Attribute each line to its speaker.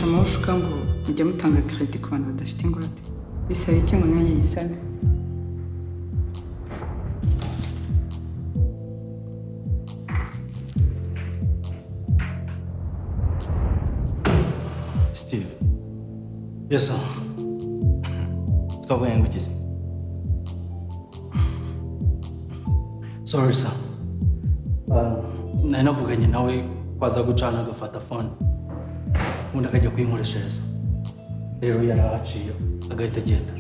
Speaker 1: mufasha amawushuka ngo mujye mutanga credit ku bantu badafite ingwate bisaba iki ngo nanjye yisabe
Speaker 2: Steve. Yes, sir. Twavuye ngukize. Sorry, sir. Nari navuganye nawe kwaza gucana agafata phone. Ubundi akajya kuyinkoreshereza. Rero yarahaciye agahita agenda.